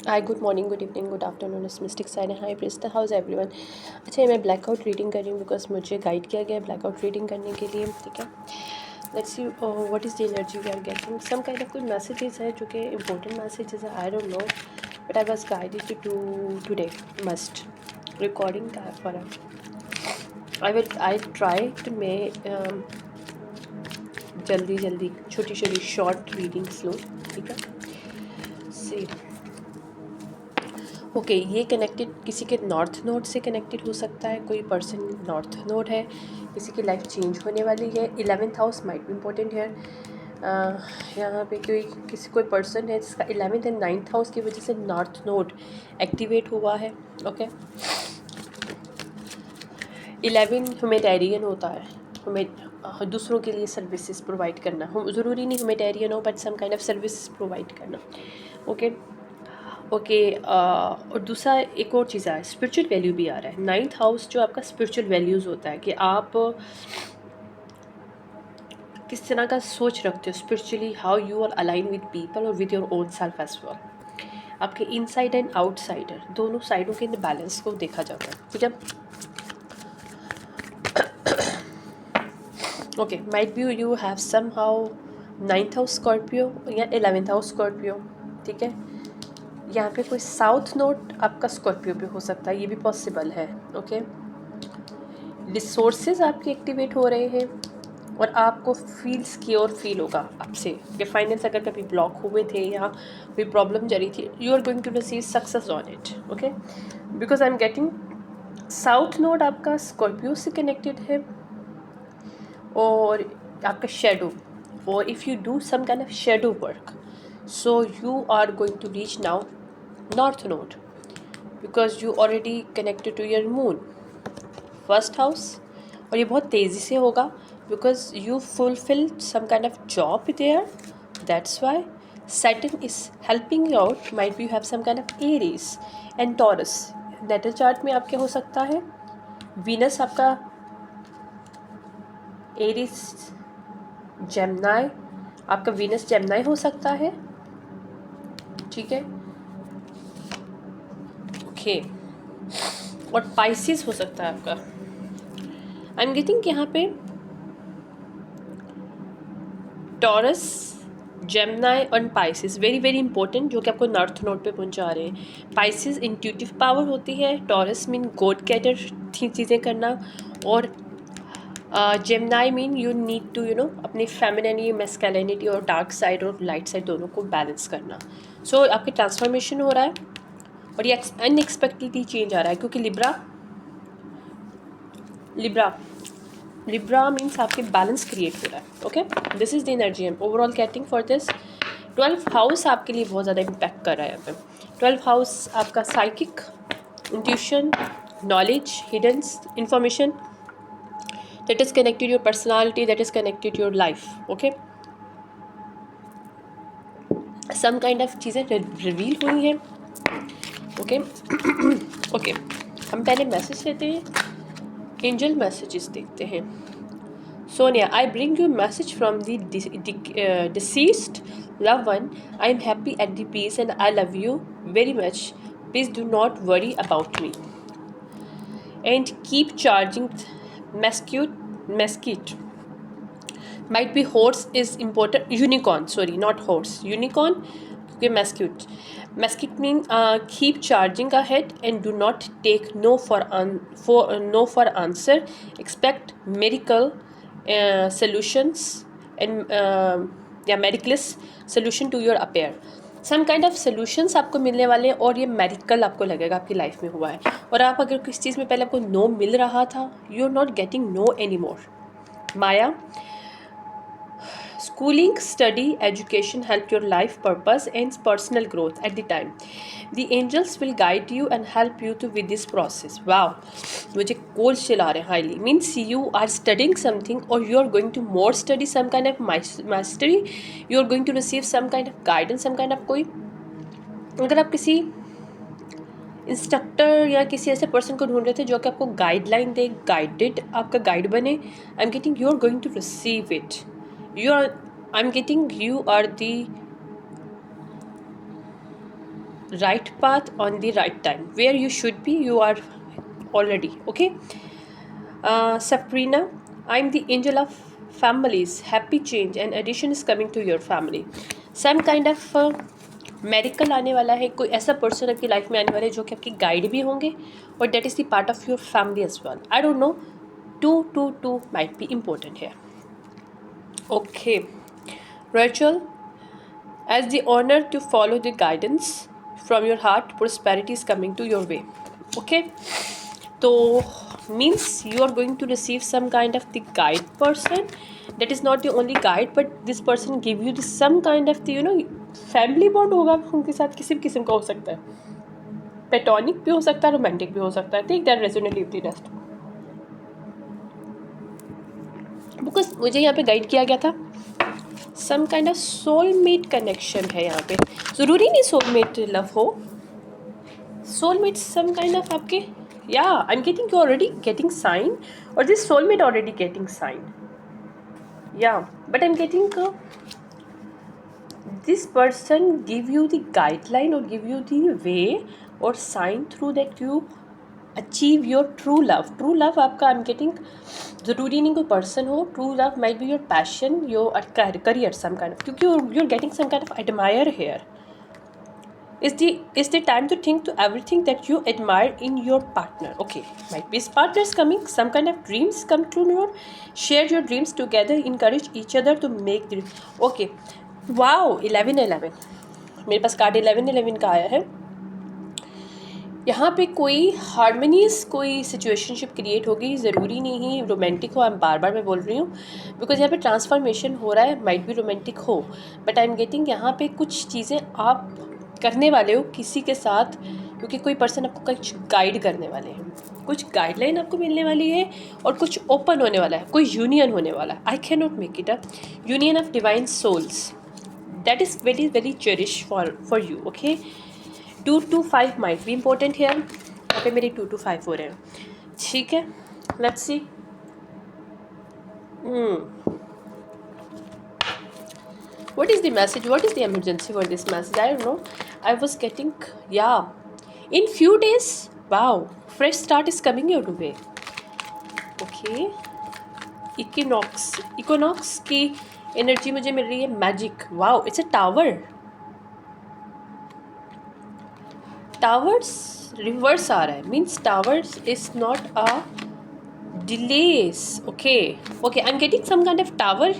हाय, good morning, good evening, good afternoon, इस mystic sign है। Hi प्रिस्ता, हाउस एवरीवन। अच्छा, मैं ब्लैकआउट रीडिंग कर रही हूँ बिकॉज मुझे गाइड किया गया है ब्लैकआउट रीडिंग करने के लिए। ठीक है, let's see what is the energy we are getting. Some kind of कोई मैसेजेस है जो कि इंपॉर्टेंट मैसेजेस है, I don't know, but I was guided to today must recording का for I try to may जल्दी जल्दी छोटी छोटी शॉर्ट रीडिंग्स लो। ठीक है, सी ओके, ये कनेक्टेड किसी के नॉर्थ नोड से कनेक्टेड हो सकता है। कोई पर्सन नॉर्थ नोड है, किसी की लाइफ चेंज होने वाली है। 11th हाउस माइट भी इम्पोर्टेंट है। यहाँ पे कोई पर्सन है जिसका 11th एंड 9th हाउस की वजह से नॉर्थ नोड एक्टिवेट हुआ है। ओके, 11 ह्यूमैनिटेरियन होता है, हमें दूसरों के लिए सर्विसेज प्रोवाइड करना। हम ज़रूरी नहीं ह्यूमैनिटेरियन हो, but some kind of service provide करना। ओके ओके, और दूसरा एक और चीज़ है, स्पिरिचुअल वैल्यू भी आ रहा है। 9th हाउस जो आपका स्पिरिचुअल वैल्यूज़ होता है कि आप किस तरह का सोच रखते हो spiritually, how you are align with people और with your own self as well. आपके इनसाइड एंड आउटसाइडर दोनों साइडों के बैलेंस को देखा जाता है। ठीक है, okay, might be you have somehow 9th house Scorpio या 11th हाउस स्कॉर्पियो। ठीक है, यहाँ पे कोई साउथ नोट आपका स्कॉर्पियो पे हो सकता है, ये भी पॉसिबल है। ओके, रिसोर्सेज आपके एक्टिवेट हो रहे हैं और आपको फील सिक्योर फील होगा आपसे कि फाइनेंस अगर कभी ब्लॉक हुए थे या कोई प्रॉब्लम जा रही थी, you are going to receive success on it. Okay, because I am getting south node आपका स्कॉर्पियो से कनेक्टेड है और आपका शेडो, और if you do some kind of shadow work, so you are going to reach now north node because you already connected to your moon first house, और ये बहुत तेज़ी से होगा because you fulfil some kind of job there, that's Y Saturn is helping you out. Might be you have some kind of Aries and Taurus. Natal chart में आपके हो सकता है वीनस आपका एरीज जेमिनी, आपका वीनस जेमिनी हो सकता है। ठीक है, ओके, और पाइसिस हो सकता है आपका। आई एम गेटिंग यहाँ पे टॉरस, जेमिनी और पाइसिस वेरी वेरी इंपॉर्टेंट, जो कि आपको नॉर्थ नोड पे पहुंचा रहे हैं। पाइसिस इंट्यूटिव पावर होती है, टॉरस मीन गॉड कैटर थी चीज़ें करना, और Gemini mean you need to अपनी फेमिनिटी, मैस्कुलिनिटी और डार्क साइड और लाइट साइड दोनों को बैलेंस करना। सो आपके ट्रांसफॉर्मेशन हो रहा है और ये अनएक्सपेक्टेडली चेंज आ रहा है क्योंकि लिब्रा लिब्रा लिब्रा मीन्स आपके बैलेंस क्रिएट हो रहा है। Okay, this is the energy am overall getting for this. 12th house आपके लिए बहुत ज़्यादा इम्पैक्ट कर रहा है यहाँ पे। 12th हाउस आपका psychic, intuition, knowledge, hidden information that is connected your personality, that is connected your life. Okay, some kind of चीज़ें रिवील हुई हैं। ओके ओके, हम पहले मैसेज लेते हैं, एंजल मैसेजेस देखते हैं। Sonia, I bring you a message from the deceased loved one. I am happy at the peace and I love you very much. Please do not worry about me. And keep charging mesquite. Might be horse is important. Unicorn, sorry, not horse. Unicorn, okay, mesquite. Mesquite means keep charging ahead and do not take no for answer. Expect miracle solutions and miraculous solution to your affair. Some kind of solutions आपको मिलने वाले हैं और ये मेरिकल आपको लगेगा आपकी life में हुआ है। और आप अगर किसी चीज़ में पहले आपको नो मिल रहा था, you are not getting no anymore. Maya, schooling, study, education help your life purpose and personal growth at the time. The angels will guide you and help you to with this process. Wow, मुझे Coles चिल्ला रहे हैं highly. Means you are studying something or you are going to more study some kind of mastery. You are going to receive some kind of guidance, some kind of कोई, अगर आप किसी instructor या किसी ऐसे पर्सन को ढूंढ रहे थे जो कि आपको गाइडलाइन दे, गाइडेड आपका गाइड बने, I am getting you are going to receive it. I am getting you are the right path on the right time. Where you should be, you are already. Okay. Sabrina, I'm the angel of families. Happy change and addition is coming to your family. Some kind of medical आने वाला है. कोई ऐसा person आपकी life में आने वाला है जो कि आपकी गाइड भी होंगे, और that is the part of your family as well. I don't know, 2 might be important here. Okay, Rachel, as the honor to follow the guidance from your heart, prosperity is coming to your way. Okay, so means you are going to receive some kind of the guide person. That is not the only guide, but this person give you the some kind of the family bond होगा उनके साथ. किसी भी किस्म का हो सकता है, पेटोनिक भी हो सकता है, रोमांटिक भी हो सकता है. Take that resonate leave the rest. Because मुझे यहाँ पे गाइड किया गया था some kind of soulmate connection है यहाँ पे. ज़रूरी नहीं सोलमेट लव हो. सोलमेट सम काइंड ऑफ आपके, yeah I am getting you already getting sign, और this soulmate already getting sign. Yeah but I am getting this person give you the guideline or give you the way or sign through that you achieve your true love. True love आपका आई am getting ज़रूरी नहीं कोई person हो. True love might be your passion, your career some kind of, क्योंकि you're getting some kind of admire here. Is the time to think to everything that you admire in your partner. Okay, might be partners coming, some kind of dreams come true. Share your dreams together, encourage each other to make the. Okay, wow 11 मेरे पास card 11 का आया है. यहाँ पे कोई harmonious कोई situationship create होगी. ज़रूरी नहीं रोमांटिक हो. बार मैं बोल रही हूँ बिकॉज यहाँ पे ट्रांसफॉर्मेशन हो रहा है. माइट भी रोमांटिक हो, बट आई एम गेटिंग यहाँ पे कुछ चीज़ें आप करने वाले हो किसी के साथ, क्योंकि कोई पर्सन आपको कुछ गाइड करने वाले हैं. कुछ गाइडलाइन आपको मिलने वाली है और कुछ ओपन होने वाला है. कोई यूनियन होने वाला है. I can not make it a union of divine souls. That is very very cherished for you. Okay, 2 to 5 might be important here. Okay, मेरे 2 to 5 हो रहे हैं. ठीक है, let's see. What is the message? What is the emergency for this message? I don't know. I was getting, in few days, wow, fresh start is coming your way. Okay, equinox की energy मुझे मिल रही है. Magic, wow, it's a towers reverse आ रहा है. Means towers is not a delays. Okay, I am getting some kind of tower.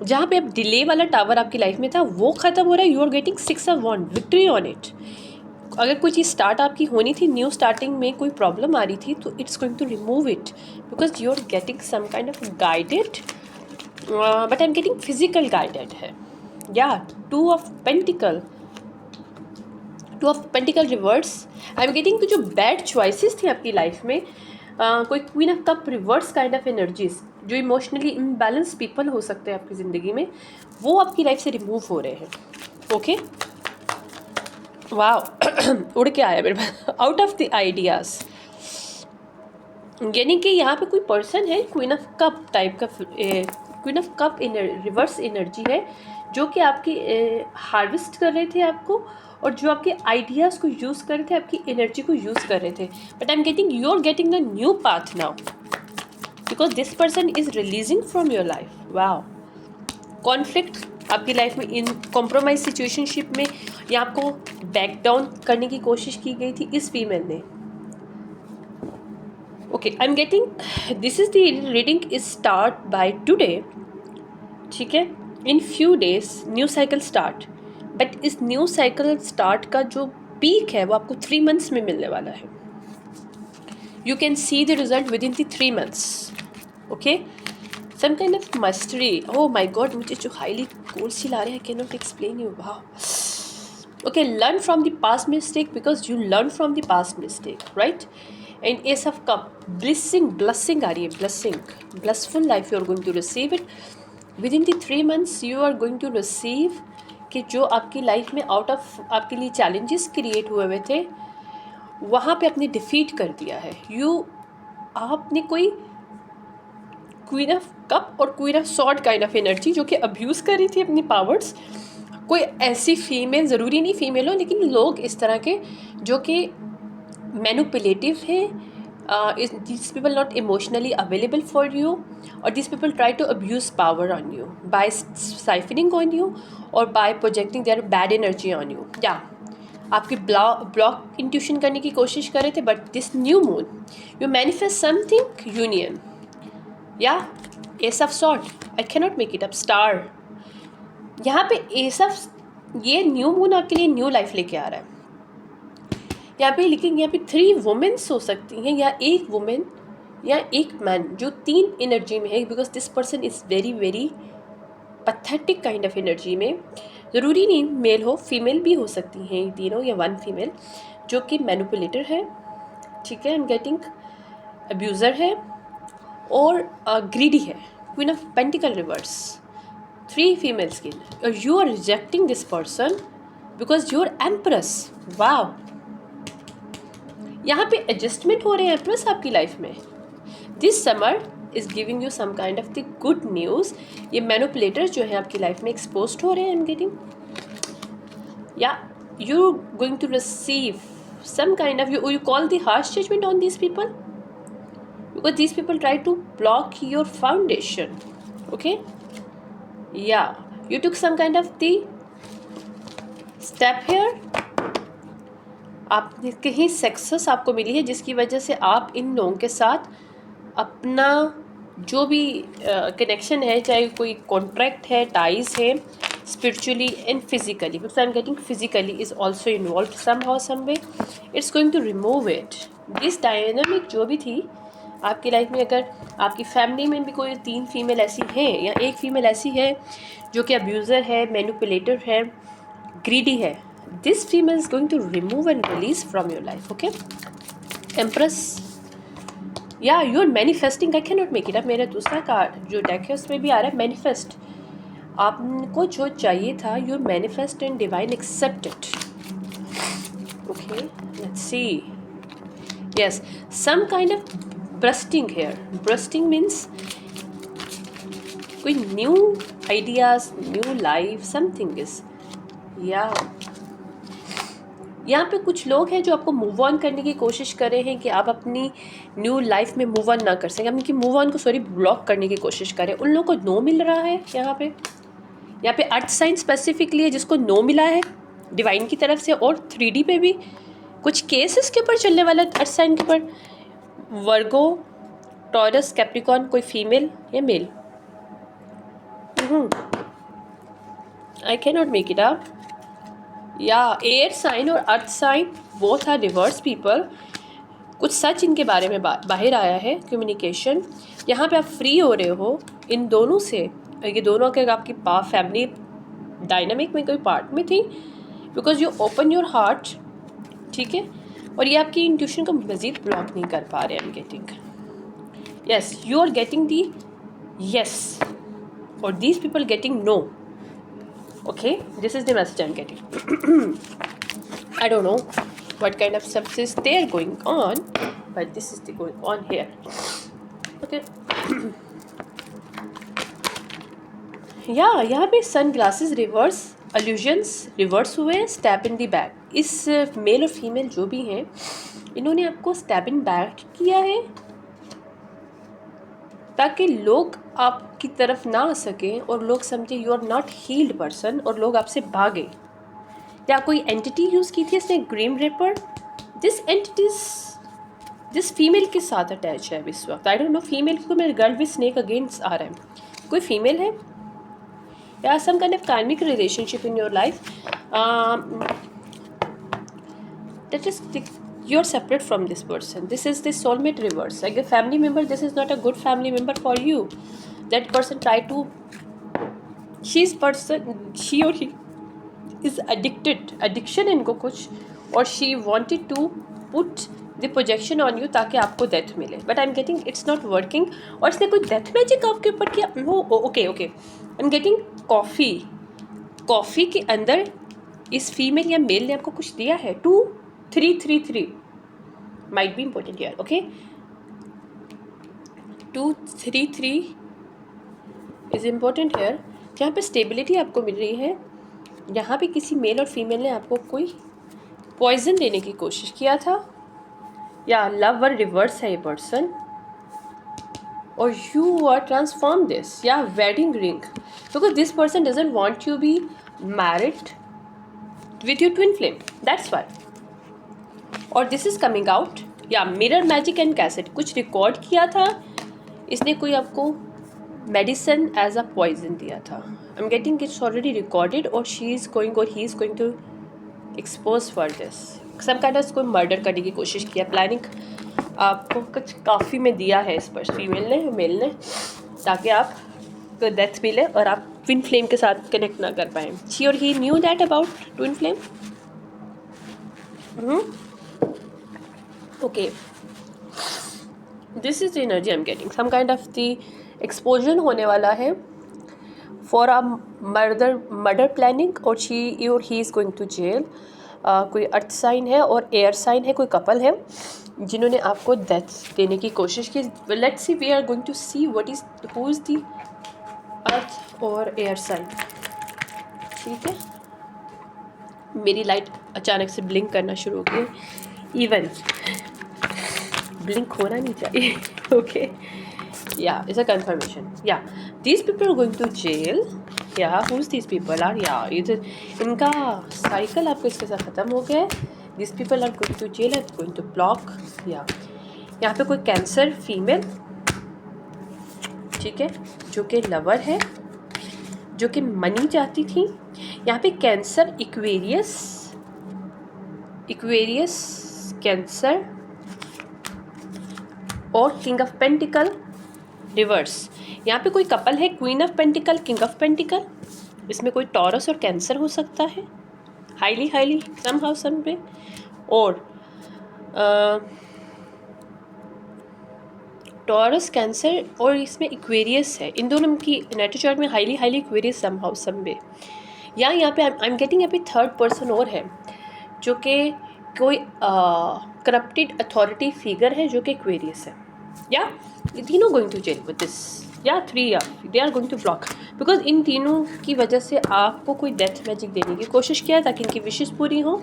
जहाँ पे अब डिले वाला टावर आपकी लाइफ में था वो ख़त्म हो रहा है. You are getting 6 of Wands, victory on it. अगर कोई चीज़ स्टार्ट आपकी होनी थी, न्यू स्टार्टिंग में कोई प्रॉब्लम आ रही थी, तो it's going to remove it because you are getting some kind of guided. But I am getting physical guided है. या 2 of Pentacle reverse. I am getting जो बैड चॉइसेस थी आपकी लाइफ में, कोई queen of cup reverse kind of energies, जो emotionally imbalance people हो सकते हैं आपकी ज़िंदगी में, वो आपकी लाइफ से रिमूव हो रहे हैं. ओके, वाओ, उड़ के आया मेरे पास. आउट ऑफ द आइडियाज़, यानी कि यहाँ पे कोई पर्सन है क्वीन ऑफ कप टाइप का. Queen of cup reverse energy है जो कि आपकी हार्वेस्ट कर रहे थे आपको, और जो आपके आइडियाज़ को यूज़ कर रहे थे, आपकी एनर्जी को यूज़ कर रहे थे. But I am getting you are getting the new path now because this person is releasing from your life. Wow, conflict आपकी लाइफ में, इन कॉम्प्रोमाइज सिचुएशनशिप में, या आपको बैक डाउन करने की कोशिश की गई थी इस फीमेल ने. Okay, I am getting this is the reading is start by today. ठीक है, in few days new cycle start. But इस न्यू साइकिल स्टार्ट का जो पीक है वो आपको 3 months में मिलने वाला है. You can see the result within the 3 months. Okay, some kind of mystery. Oh my god, मुझे जो हाईली कोल्ड सी ला रहे हैं, कैन नॉट एक्सप्लेन यू. वाह. Okay, learn from the past mistake because you learn from the past mistake, right. And ace of cup, blessing आ रही है. Blessful life you are going to receive it within the 3 months. You are going to receive कि जो आपकी life में out of आपके लिए challenges create हुए थे, वहाँ पे आपने डिफीट कर दिया है. आपने कोई क्वीन ऑफ कप और queen of sword kind of energy जो कि अब्यूज़ कर रही थी अपनी पावर्स, कोई ऐसी फीमेल, ज़रूरी नहीं फीमेल हो, लेकिन लोग इस तरह के जो कि मैनिपुलेटिव हैं, these people not emotionally available for you, or these people try to abuse power on you by siphoning on you or by projecting their bad energy on you. आपकी ब्लॉक इंट्यूशन करने की कोशिश कर रहे थे, but this new moon you manifest something union, या ace of swords, I can not make it up, star. यहाँ पे एस ऑफ, ये न्यू मून आपके लिए न्यू लाइफ लेके आ रहा है यहाँ पे, लेकिन यहाँ पे 3 वुमेन्स हो सकती हैं, या एक वुमेन या एक मैन जो 3 एनर्जी में है, because this person is very very pathetic kind of energy में। ज़रूरी नहीं मेल हो, फीमेल भी हो सकती हैं तीनों, या 1 फीमेल जो कि मैनिपुलेटर है, ठीक है, एंड गेटिंग अब्यूज़र है, और ग्रीडी है, queen of pentacle reverse, 3 females की, और you are rejecting this person because you are empress. Wow, यहाँ पे एडजस्टमेंट हो रहे हैं एम्प्रेस आपकी लाइफ में। This summer is giving you some kind of the good news. ये मैनिपुलेटर्स जो हैं आपकी लाइफ में एक्सपोज हो रहे हैं, आई एम गेटिंग, या you going to receive some kind of, you call the harsh judgment on these people because these people try to block your foundation, okay, yeah, you took some kind of the step here, आप कहीं success आपको मिली है जिसकी वजह से आप इन लोगों के साथ अपना जो भी कनेक्शन है, चाहे कोई कॉन्ट्रैक्ट है, टाइज है, spiritually and physically, because I am getting physically is also involve some how some way, it's going to remove it. This dynamic जो भी थी आपकी लाइफ में, अगर आपकी फैमिली में भी कोई 3 फीमेल ऐसी हैं, या एक फीमेल ऐसी है जो कि अब्यूज़र है, मैनिपुलेटर है, ग्रीडी है, this female is going to remove and release from your life, okay, empress, yeah, you are manifesting, I cannot make it up। मेरा दूसरा कार्ड जो डेक है उसमें भी आ रहा है मैनिफेस्ट, आपको जो चाहिए था, you are manifest and divine accept it, okay, let's see, yes, some kind of bursting here, bursting means कोई new ideas, new life, something is, yeah, यहाँ पे कुछ लोग हैं जो आपको मूव ऑन करने की कोशिश कर रहे हैं कि आप अपनी न्यू लाइफ में मूव ऑन ना कर सकें, यानी कि मूव ऑन को ब्लॉक करने की कोशिश करें। उन लोगों को नो मिल रहा है यहाँ पे अर्थ साइन स्पेसिफिकली है जिसको नो मिला है डिवाइन की तरफ से, और 3D पे भी कुछ केसेस के ऊपर चलने वाला अर्थ साइन के ऊपर, वर्गो, टॉरस, कैप्रिकॉर्न, कोई फीमेल या male, I can not make it up, या एयर साइन और earth sign both are reverse people. कुछ सच इनके बारे में बाहर आया है, कम्युनिकेशन, यहाँ पे आप फ्री हो रहे हो इन दोनों से। ये दोनों अगर आपकी फैमिली डायनामिक में कोई पार्ट में थी, because you open your heart, ठीक है, और ये आपकी इंट्यूशन को मज़ीद ब्लॉक नहीं कर पा रहे। I am getting yes, you are getting the yes, और these people getting no, okay, this is the message I'm getting. I don't know what kind of stuff is there going on, but this is the going on here, okay. यहाँ पे sun glasses reverse, अल्यूजन्स reverse हुए, stab इन दी back. इस mail और female जो भी हैं, इन्होंने आपको स्टैब इन बैक किया है ताकि लोग आपकी तरफ ना आ सकें और लोग समझे you are not healed person, और लोग आपसे भागे। या कोई एंटिटी यूज़ की थी इसने, ग्रीम रेपर, दिस एंटिटीज जिस फीमेल के साथ अटैच है इस वक्त, आई डोंट नो फीमेल को, मेरे गर्ल विद स्नेक अगेंस्ट आ रहा है, कोई फीमेल है, या some kind of karmic relationship in your life, that is you are separate from this person. This is the soulmate reverse, like a family member. This is not a good family member for you. That person tried to, she or he is addicted, addiction इनको कुछ, और she wanted to put the projection on you ताकि आपको death मिले, but I'm getting it's not working, और इसने कोई death magic आपके ऊपर किया, वो ओके, I'm getting कॉफ़ी के अंदर इस फीमेल या मेल ने आपको कुछ दिया है, 2 3 3 3 might be important here, okay, 2 3 3 is important here। यहाँ पे स्टेबिलिटी आपको मिल रही है, यहाँ पे किसी मेल और फीमेल ने आपको कोई पॉइजन देने की कोशिश किया था, या लव वर रिवर्स है ये person, or you are transform this, yeah, wedding ring, because this person doesn't want you be married with your twin flame, that's why. और this is coming out, या मिरर मैजिक एंड कैसेट, कुछ record किया था इसने, कोई आपको medicine as a poison दिया था, I am getting it's already recorded, और शी इज़ गोइंग और he is going to expose for this सब काइंड ऑफ, कोई मर्डर करने की कोशिश किया, प्लानिंग आपको कुछ काफ़ी में दिया है इस पर फीमेल ने मेल ने, ताकि आप को डेथ मिले और आप ट्विन फ्लेम के साथ कनेक्ट ना कर पाएँ. शी और he knew that about twin flame. Okay, this is the energy I am getting. Some kind of the exposure होने वाला है फॉर अ मर्डर प्लानिंग, और शी और he is going to jail. कोई अर्थ साइन है और air sign है, कोई कपल है जिन्होंने आपको डेथ देने की कोशिश की. Let's see, we are going to see what is who is the earth और एयर साइन. ठीक है, मेरी लाइट अचानक से ब्लिंक करना शुरू हो गई, इवन ब्लिंक होना नहीं चाहिए. ओके, या इट्स अ कंफर्मेशन. या these people are going to jail. या हुज दीज पीपल आर, या इनका साइकिल आपको इसके साथ ख़त्म हो गया है. This people are going to jail, are going to block. या यहाँ पे कोई कैंसर फीमेल, ठीक है, जो कि लवर है, जो कि मनी चाहती थी. यहाँ पे कैंसर, इक्वेरियस कैंसर और किंग ऑफ पेंटिकल रिवर्स. यहाँ पे कोई कपल है, queen of pentacle, king of pentacle. इसमें कोई टॉरस और कैंसर हो सकता है, हाईली सम हाउ सम पे. और टॉरस, कैंसर और इसमें इक्वेरियस है. इन दोनों की नेटो चार्ट में highly Aquarius some how some पे. या यहाँ पे आई एम गेटिंग अभी थर्ड पर्सन और है, जो कि कोई करप्टेड अथॉरिटी फिगर है, जो कि इक्वेरियस है. या ये तीनों going to jail with this. या थ्री, या they are going to block, because इन तीनों की वजह से आपको कोई डेथ मैजिक देने की कोशिश किया ताकि इनकी विशेष पूरी हो.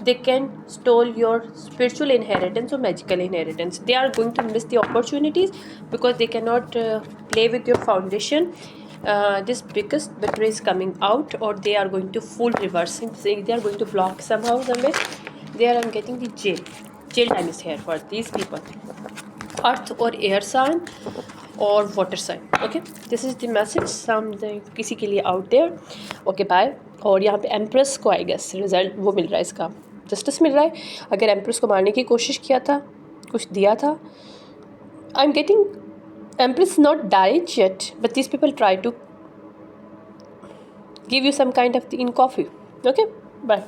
they can stole your spiritual inheritance or magical inheritance. They are going to miss the opportunities because they cannot play with your foundation. This biggest betrayal is coming out, or they are going to full reversing, saying they are going to block somehow, somewhere. There I'm getting the jail time is here for these people. Earth or air sign और water sign. Okay, this is the message किसी के लिए out there. Okay, bye. और यहाँ पे empress को I guess result वो मिल रहा है, इसका जस्टिस मिल रहा है. अगर एम्प्रेस को मारने की कोशिश किया था, कुछ दिया था, I am getting empress not died yet, but this people try to give you some kind of in coffee. Okay, bye.